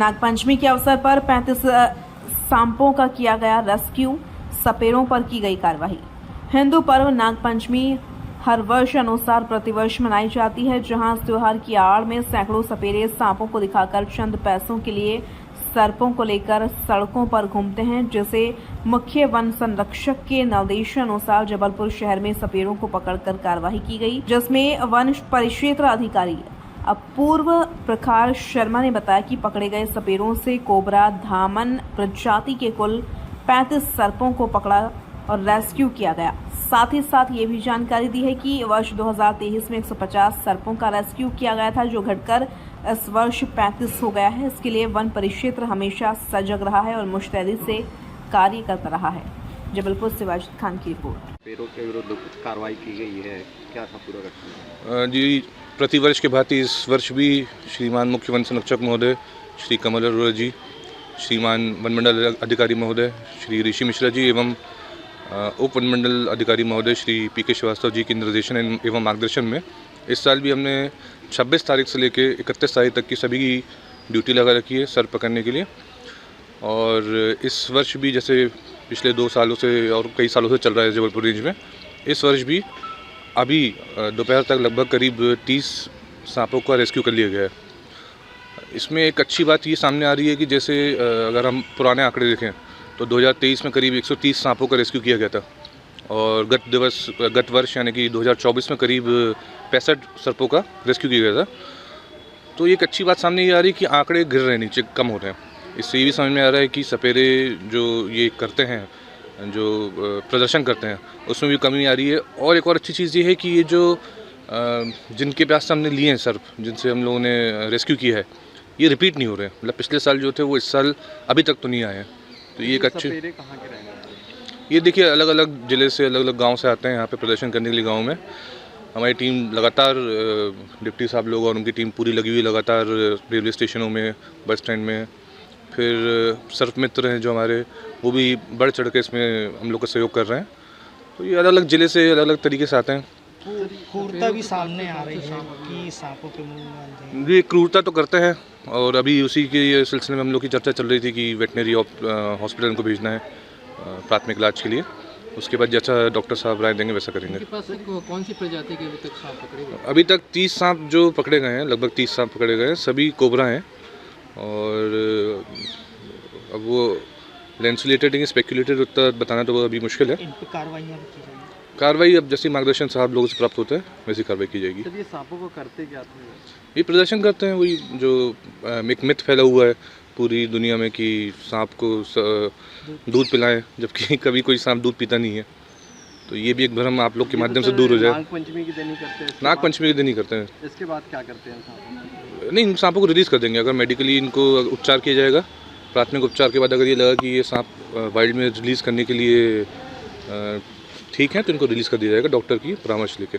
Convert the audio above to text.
नागपंचमी के अवसर पर 35 सांपों का किया गया रेस्क्यू, सपेरों पर की गई कार्रवाई। हिंदू पर्व नागपंचमी हर वर्ष अनुसार प्रतिवर्ष मनाई जाती है, जहां इस त्योहार की आड़ में सैकड़ों सपेरे सांपों को दिखाकर चंद पैसों के लिए सर्पों को लेकर सड़कों पर घूमते हैं, जिसे मुख्य वन संरक्षक के निर्देशानुसार जबलपुर शहर में सपेरों को पकड़कर कार्रवाई की गई, जिसमें वन परिक्षेत्र अधिकारी अपूर्व प्रकाश शर्मा ने बताया कि पकड़े गए सपेरों से कोबरा धामन प्रजाति के कुल 35 सर्पों को पकड़ा और रेस्क्यू किया गया। साथ ही साथ ये भी जानकारी दी है कि वर्ष 2023 में 150 सर्पों का रेस्क्यू किया गया था, जो घटकर इस वर्ष 35 हो गया है। इसके लिए वन परिक्षेत्र हमेशा सजग रहा है और मुस्तैदी से कार्य करता रहा है। जबलपुर से वाजिद खान की रिपोर्ट। पेड़ों के विरुद्ध कार्रवाई की गई है, क्या था पूरा घटना? जी, प्रतिवर्ष के भांति इस वर्ष भी श्रीमान मुख्य वन संरक्षक महोदय श्री कमल अरोड़ा जी, श्रीमान वनमंडल अधिकारी महोदय श्री ऋषि मिश्रा जी एवं उप वनमंडल अधिकारी महोदय श्री पी.के. श्रीवास्तव जी के निर्देशन एवं मार्गदर्शन में इस साल भी हमने 26 तारीख से लेकर 31 तारीख तक की सभी की ड्यूटी लगा रखी है सर्प पकड़ने के लिए। और इस वर्ष भी जैसे पिछले 2 सालों से और कई सालों से चल रहा है जबलपुर रेंज में, इस वर्ष भी अभी दोपहर तक लगभग करीब 30 सांपों का रेस्क्यू कर लिया गया है। इसमें एक अच्छी बात ये सामने आ रही है कि जैसे अगर हम पुराने आंकड़े देखें तो 2023 में करीब 130 सांपों का रेस्क्यू किया गया था और गत वर्ष यानी कि 2024 में करीब 65 सर्पों का रेस्क्यू किया गया था। तो एक अच्छी बात सामने ये आ रही है कि आंकड़े गिर रहे हैं, नीचे कम हो रहे हैं। इससे ये भी समझ में आ रहा है कि सपेरे जो ये करते हैं, जो प्रदर्शन करते हैं, उसमें भी कमी आ रही है। और एक और अच्छी चीज़ ये है कि ये जो जिनके पास से हमने लिए हैं सर्प, जिनसे हम लोगों ने रेस्क्यू किया है, ये रिपीट नहीं हो रहे हैं। मतलब पिछले साल जो थे वो इस साल अभी तक तो नहीं आए हैं। तो ये एक अच्छी, कहाँ के रहने वाले? ये देखिए अलग अलग ज़िले से, अलग अलग गांव से आते हैं यहाँ पे प्रदर्शन करने के लिए। गांव में हमारी टीम लगातार, डिप्टी साहब लोग और उनकी टीम पूरी लगी हुई लगातार रेलवे स्टेशनों में, बस स्टैंड में। फिर सर्प मित्र हैं जो हमारे, वो भी बढ़ चढ़ के इसमें हम लोग का सहयोग कर रहे हैं। तो ये अलग अलग ज़िले से अलग अलग तरीके से आते हैं। क्रूरता भी सामने आ रही है कि सांपों के मुंह में बांधते हैं। ये क्रूरता तो करते हैं और अभी उसी के सिलसिले में हम लोग की चर्चा चल रही थी कि वेटनरी हॉस्पिटल को भेजना है प्राथमिक इलाज के लिए। उसके बाद जैसा डॉक्टर साहब राय देंगे वैसा करेंगे। आपके पास कौन सी प्रजाति के अभी तक सांप पकड़े गए? अभी तक 30 सांप जो पकड़े गए हैं, लगभग 30 सांप पकड़े गए हैं, सभी कोबरा हैं। और अब वो लेंसुलेटेड या स्पेक्यूलेटेड उतना बताना तो अभी मुश्किल है। इन पर कार्रवाइयाँ भी की जाएंगी। कार्रवाई अब जैसे मार्गदर्शन साहब लोगों से प्राप्त होता है वैसी कार्रवाई की जाएगी। तो ये सांपों को करते क्या थे? ये प्रदर्शन करते हैं, वही जो एक मिथ फैला हुआ है पूरी दुनिया में कि सांप को दूध पिलाएं, जबकि कभी कोई सांप दूध पीता नहीं है। तो ये भी एक भ्रम आप लोग के माध्यम से दूर हो जाए। नागपंचमी के दिन ही करते हैं? नागपंचमी के दिन ही करते हैं। इसके बाद क्या करते हैं सांपों? नहीं, इन सांपों को रिलीज़ कर देंगे। अगर मेडिकली इनको उपचार किया जाएगा, प्राथमिक उपचार के बाद अगर ये लगा कि ये सांप वाइल्ड में रिलीज़ करने के लिए ठीक है तो इनको रिलीज़ कर दिया जाएगा डॉक्टर की परामर्श लेकर।